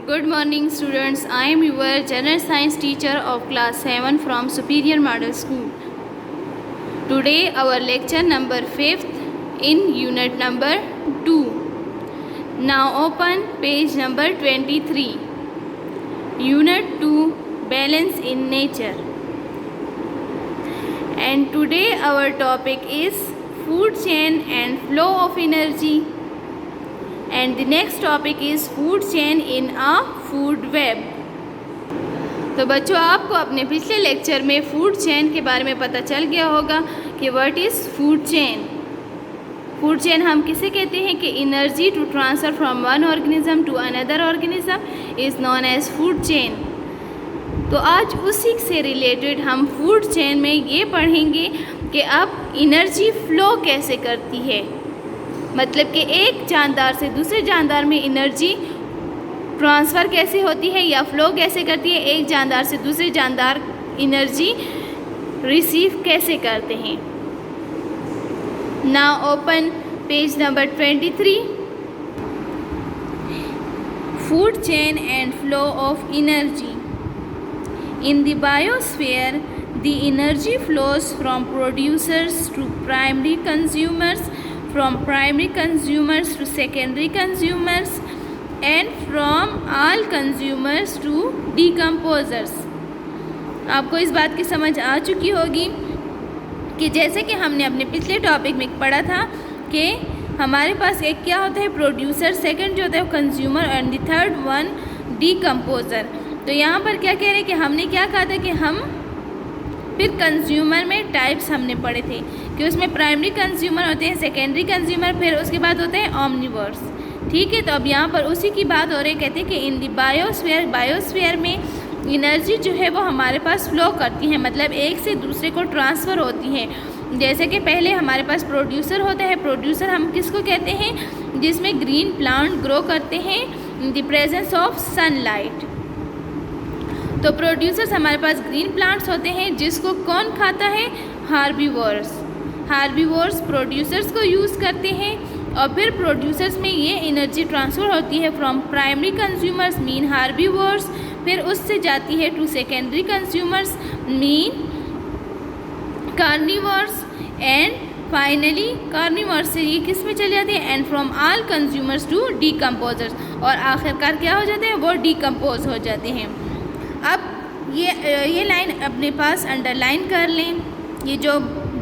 Good morning students, I am your general science teacher of class 7 from Superior Model School. Today our lecture number 5th in unit number 2. Now open page number 23. Unit 2, Balance in Nature. And today our topic is food chain and flow of energy. And the next topic is food chain in a food web. तो बच्चों, आपको अपने पिछले lecture में food chain के बारे में पता चल गया होगा कि what is food chain. Food chain हम किसे कहते हैं कि energy to transfer from one organism to another organism is known as food chain. तो आज उसी से रिलेटेड हम फूड चेन में ये पढ़ेंगे कि अब एनर्जी फ्लो कैसे करती है. मतलब कि एक जानदार से दूसरे जानदार में एनर्जी ट्रांसफ़र कैसे होती है या फ्लो कैसे करती है, एक जानदार से दूसरे जानदार एनर्जी रिसीव कैसे करते हैं. Now open page number 23. Food chain and flow of energy. In the biosphere the energy flows from producers to primary consumers, from primary consumers to secondary consumers, and from all consumers to decomposers. आपको इस बात की समझ आ चुकी होगी कि जैसे कि हमने अपने पिछले टॉपिक में पढ़ा था कि हमारे पास एक क्या होता है प्रोड्यूसर, सेकंड जो होता है consumer, and the third one decomposer. तो यहाँ पर क्या कह रहे हैं कि हमने क्या कहा था कि हम फिर कंज्यूमर में टाइप्स हमने पढ़े थे कि उसमें प्राइमरी कंज्यूमर होते हैं, सेकेंडरी कंज्यूमर, फिर उसके बाद होते हैं ऑमनिवर्स. ठीक है, तो अब यहाँ पर उसी की बात हो रही है. कहते हैं कि इन दी बायोस्फीयर में एनर्जी जो है वो हमारे पास फ्लो करती है, मतलब एक से दूसरे को ट्रांसफ़र होती है. जैसे कि पहले हमारे पास प्रोड्यूसर होता है. प्रोड्यूसर हम किसको कहते हैं? जिसमें ग्रीन प्लांट ग्रो करते हैं in the presence of sunlight. तो प्रोड्यूसर्स हमारे पास ग्रीन प्लांट्स होते हैं जिसको कौन खाता है? हार्बीवोर्स प्रोड्यूसर्स को यूज़ करते हैं. और फिर प्रोड्यूसर्स में ये एनर्जी ट्रांसफ़र होती है from primary consumers mean herbivores, फिर उससे जाती है to secondary consumers mean carnivores, and finally carnivores से ये किस में चले जाते हैं? And from all consumers to decomposers. और आखिरकार क्या हो जाते हैं? वो डिकम्पोज हो जाते हैं. अब ये लाइन अपने पास अंडरलाइन कर लें, ये जो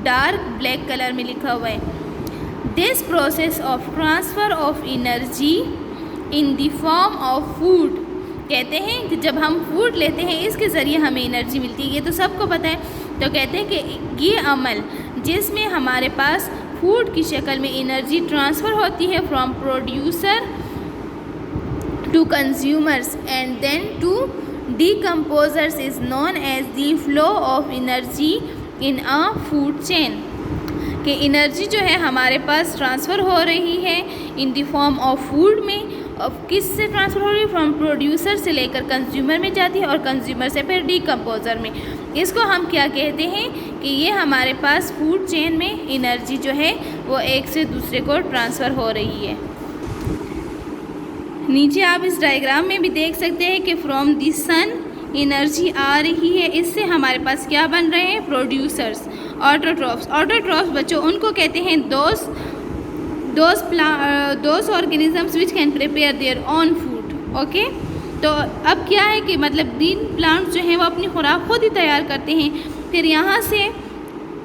डार्क ब्लैक कलर में लिखा हुआ है. This process of transfer of energy in the form of food. कहते हैं कि जब हम फूड लेते हैं इसके ज़रिए हमें एनर्जी मिलती है, ये तो सबको पता है. तो कहते हैं कि ये अमल जिसमें हमारे पास फूड की शक्ल में एनर्जी ट्रांसफ़र होती है from producer to consumers and then to decomposers is known as the flow of energy in a food chain. कि एनर्जी जो है हमारे पास ट्रांसफ़र हो रही है in the form of food में. अब किस से ट्रांसफ़र हो रही है? फ्रॉम प्रोड्यूसर से लेकर कंज्यूमर में जाती है और कंज्यूमर से फिर डिकम्पोज़र में. इसको हम क्या कहते हैं कि ये हमारे पास फूड चेन में एनर्जी जो है वो एक से दूसरे को ट्रांसफ़र हो रही है. नीचे आप इस डायग्राम में भी देख सकते हैं कि फ्रॉम द सन एनर्जी आ रही है. इससे हमारे पास क्या बन रहे हैं? प्रोड्यूसर्स. ऑटोट्रॉफ्स बच्चों उनको कहते हैं those organisms which can prepare their own food. Okay, तो अब क्या है कि मतलब ग्रीन प्लांट्स जो हैं वो अपनी खुराक खुद ही तैयार करते हैं. फिर यहाँ से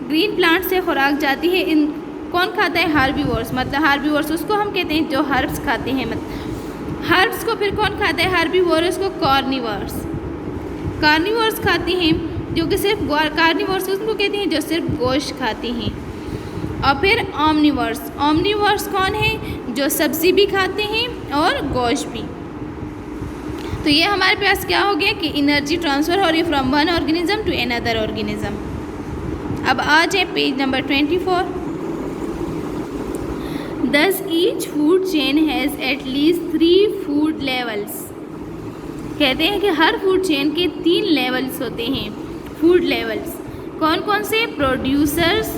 ग्रीन प्लांट से खुराक जाती है. इन कौन खाता है? हार्बीवोर्स. मतलब हार्बीवोर्स उसको हम कहते हैं जो हर्ब्स खाते हैं. मतलब हर्ब्स को फिर कौन खाता है? हार्बीवोर्स को कार्निवोर्स खाते हैं जो कि सिर्फ कार्निवोर्स उसको कहते हैं जो सिर्फ गोश्त खाते हैं. और फिर ऑमनिवोर्स कौन है? जो सब्ज़ी भी खाते हैं और गोश्त भी. तो ये हमारे पास क्या हो गया कि एनर्जी ट्रांसफ़र हो रही है from one organism to another organism. अब आ जाए page number 24. Thus each food chain has at least 3 food levels. कहते हैं कि हर फूड चेन के 3 लेवल्स होते हैं. फूड लेवल्स कौन कौन से? Producers,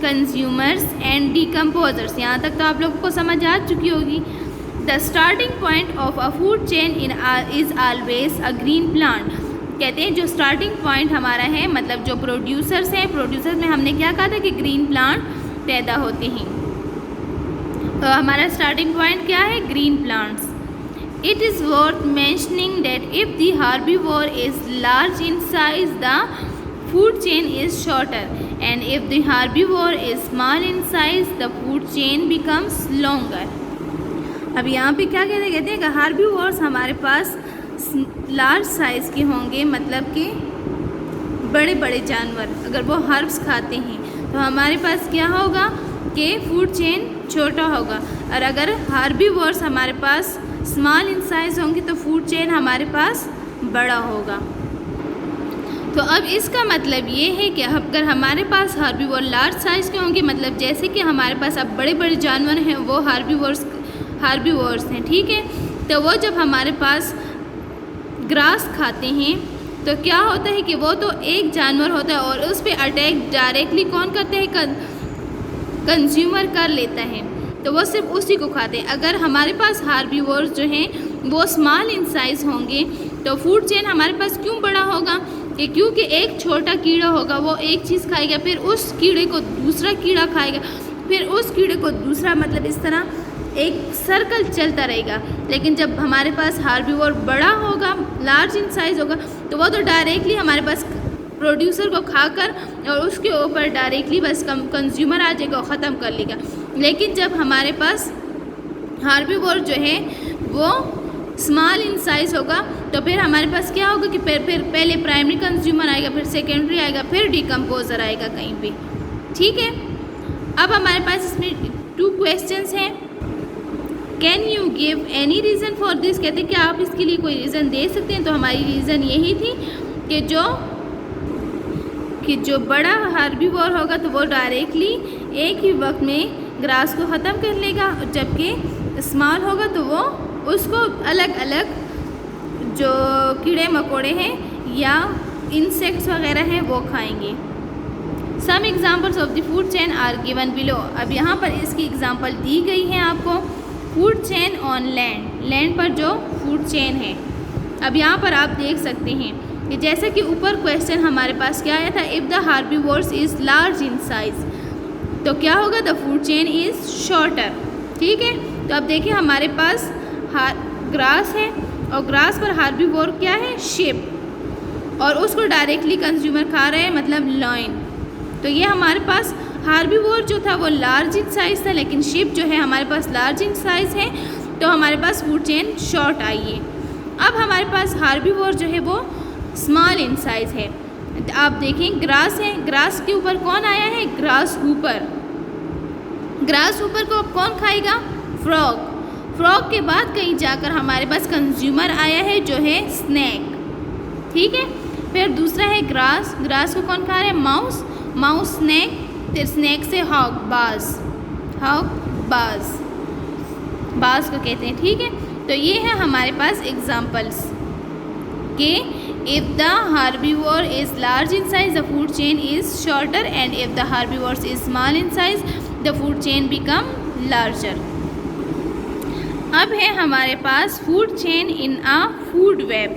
consumers and decomposers. यहाँ तक तो आप लोगों को समझ आ चुकी होगी. The starting point of a food chain is always a green plant. कहते हैं जो स्टार्टिंग पॉइंट हमारा है, मतलब जो प्रोड्यूसर्स हैं, प्रोड्यूसर्स में हमने क्या कहा था कि ग्रीन प्लांट पैदा होते हैं। तो हमारा स्टार्टिंग पॉइंट क्या है? Green plants. It is worth mentioning that if the herbivore is large in size the food chain is shorter and if the herbivore is small in size the food chain becomes longer। अब यहाँ पे क्या कहते हैं कि herbivores हमारे पास large size के होंगे, मतलब कि बड़े बड़े जानवर, अगर वो हर्ब्स खाते हैं तो हमारे पास क्या होगा कि फूड चेन छोटा होगा, और अगर हार्बीवोर्स हमारे पास स्मॉल इन साइज़ होंगे तो फूड चेन हमारे पास बड़ा होगा। तो अब इसका मतलब ये है कि अगर हमारे पास हार्बीवोर लार्ज साइज़ के होंगे, मतलब जैसे कि हमारे पास अब बड़े बड़े जानवर हैं वो हार्बीवोर्स हैं, ठीक है। तो वो जब हमारे पास ग्रास खाते हैं तो क्या होता है कि वो तो एक जानवर होता है और उस पर अटैक डायरेक्टली कौन करते हैं? कंज्यूमर कर लेता है, तो वो सिर्फ उसी को खाते हैं। अगर हमारे पास हार्बीवोर्स जो हैं वो स्मॉल इन साइज़ होंगे तो फूड चेन हमारे पास क्यों बड़ा होगा? कि क्योंकि एक छोटा कीड़ा होगा, वो एक चीज़ खाएगा, फिर उस कीड़े को दूसरा कीड़ा खाएगा, फिर उस कीड़े को दूसरा, मतलब इस तरह एक सर्कल चलता रहेगा। लेकिन जब हमारे पास हार्बीवोर बड़ा होगा, लार्ज इन साइज़ होगा, तो वो तो डायरेक्टली हमारे पास प्रोड्यूसर को खाकर और उसके ऊपर डायरेक्टली बस कंज्यूमर आ जाएगा और ख़त्म कर लेगा। लेकिन जब हमारे पास हार्बीवोर जो है वो स्मॉल इन साइज़ होगा तो फिर हमारे पास क्या होगा कि फिर पहले प्राइमरी कंज्यूमर आएगा, फिर सेकेंडरी आएगा, फिर डिकम्पोजर आएगा कहीं पे, ठीक है। अब हमारे पास इसमें 2 क्वेश्चंस हैं। Can you give any reason for this? कहते हैं कि आप इसके लिए कोई रीज़न दे सकते हैं। तो हमारी रीज़न यही थी कि जो बड़ा हार्बीवोर होगा तो वो डायरेक्टली एक ही वक्त में ग्रास को ख़त्म कर लेगा, जबकि स्मॉल होगा तो वो उसको अलग अलग जो कीड़े मकोड़े हैं या इंसेक्ट्स वगैरह हैं वो खाएंगे। Some examples of the food chain are given below. अब यहाँ पर इसकी एग्जांपल दी गई है आपको। Food chain on land, land पर जो फूड चेन है। अब यहाँ पर आप देख सकते हैं कि जैसे कि ऊपर क्वेश्चन हमारे पास क्या आया था, if the herbivores is large in size, तो क्या होगा? The food chain is shorter, ठीक है। तो अब देखिए हमारे पास ग्रास है और ग्रास पर हार्बीवोर क्या है? शेप, और उसको डायरेक्टली कंज्यूमर खा रहे हैं, मतलब लॉइन। तो ये हमारे पास हार्बीवोर जो था वो लार्ज इन साइज़ था, लेकिन शेप जो है हमारे पास लार्ज इन साइज़ है, तो हमारे पास फूड चेन शॉर्ट आई है। अब हमारे पास हार्बीवोर जो है वो स्मॉल इन साइज़ है। आप देखें ग्रास है, ग्रास के ऊपर कौन आया है? Grass Hooper. ग्रास हूपर को अब कौन खाएगा? फ्रॉग। फ्रॉग के बाद कहीं जाकर हमारे पास कंज्यूमर आया है जो है स्नैक, ठीक है। फिर दूसरा है ग्रास, ग्रास को कौन खा रहा है? माउस। माउस स्नैक, फिर स्नैक से हॉग, बाज, हॉग बाज, बाज को कहते हैं, ठीक है। तो ये है हमारे पास एग्जाम्पल्स कि if the herbivore is large in size the food chain is shorter and if the herbivores is small in size the food chain become larger. अब है हमारे पास food chain in a food web.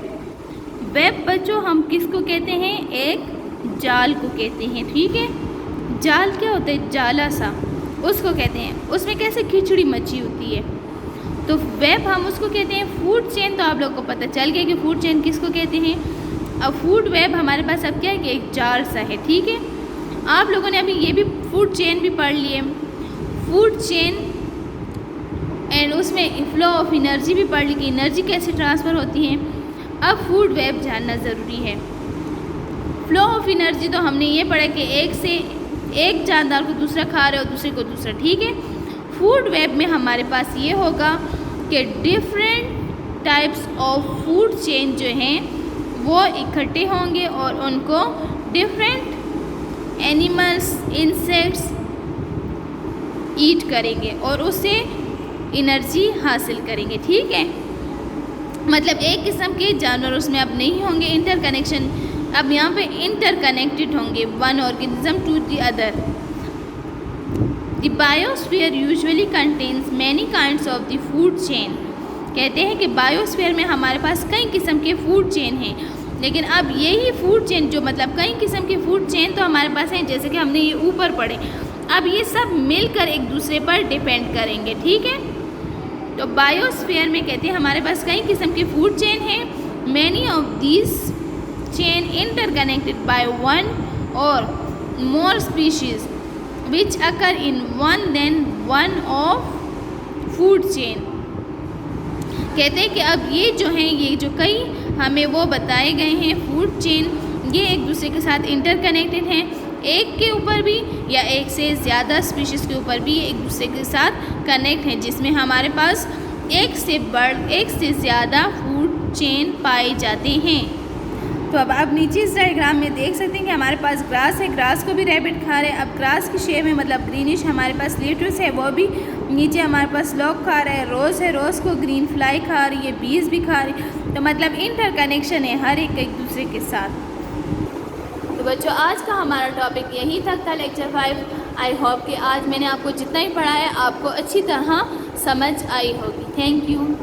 Web बच्चों हम किसको कहते हैं? एक जाल को कहते हैं, ठीक है। जाल क्या होता है? जाला सा, उसको कहते हैं। उसमें कैसे खिचड़ी मची होती है, तो वेब हम उसको कहते हैं। फूड चेन तो आप लोगों को पता चल गया कि फूड चेन किसको कहते हैं। अब फूड वेब हमारे पास अब क्या है कि एक जाल सा है, ठीक है। आप लोगों ने अभी ये भी फूड चेन भी पढ़ लिए, फूड चेन एंड उसमें फ्लो ऑफ एनर्जी भी पढ़ ली कि एनर्जी कैसे ट्रांसफ़र होती है। अब फूड वेब जानना ज़रूरी है। फ्लो ऑफ एनर्जी तो हमने ये पढ़ा कि एक जानदार को दूसरा खा रहे हो, दूसरे को दूसरा, ठीक है। फूड वेब में हमारे पास ये होगा कि different types of food chain जो हैं वो इकट्ठे होंगे और उनको डिफरेंट एनिमल्स, इंसेक्ट्स ईट करेंगे और उससे एनर्जी हासिल करेंगे, ठीक है। मतलब एक किस्म के जानवर उसमें अब नहीं होंगे इंटरकनेक्शन, अब यहाँ पे इंटरकनेक्टेड होंगे one organism to the other. The biosphere usually contains many kinds of the food chain. कहते हैं कि बायोस्फीयर में हमारे पास कई किस्म के फूड चेन हैं, लेकिन अब यही फूड चेन जो मतलब कई किस्म के फूड चेन तो हमारे पास हैं, जैसे कि हमने ये ऊपर पढ़े, अब ये सब मिलकर एक दूसरे पर डिपेंड करेंगे। ठीक है, तो बायोस्फीयर में कहते हैं हमारे पास कई किस्म के फूड चेन हैं। Many of these chain interconnected by one or more species which occur in one than one of food chain. कहते हैं कि अब ये जो हैं, ये जो कई हमें वो बताए गए हैं फूड चेन, ये एक दूसरे के साथ इंटरकनेक्टेड हैं, एक के ऊपर भी या एक से ज़्यादा स्पीशीज़ के ऊपर भी एक दूसरे के साथ कनेक्ट हैं, जिसमें हमारे पास एक से ज़्यादा फूड चेन पाए जाते हैं। तो अब नीचे इस डायग्राम में देख सकते हैं कि हमारे पास ग्रास है, ग्रास को भी रैबिट खा रहे हैं। अब ग्रास की शेप में मतलब ग्रीनिश हमारे पास लेट्यूस है, वो भी नीचे हमारे पास लॉक खा रहा है। रोज़ है, रोज़ को ग्रीन फ्लाई खा रही है, बीज भी खा रही है। तो मतलब इंटरकनेक्शन है हर एक दूसरे के साथ। तो बच्चों, आज का हमारा टॉपिक यही तक था, लेक्चर 5। आई होप कि आज मैंने आपको जितना ही पढ़ाया आपको अच्छी तरह समझ आई होगी। Thank you.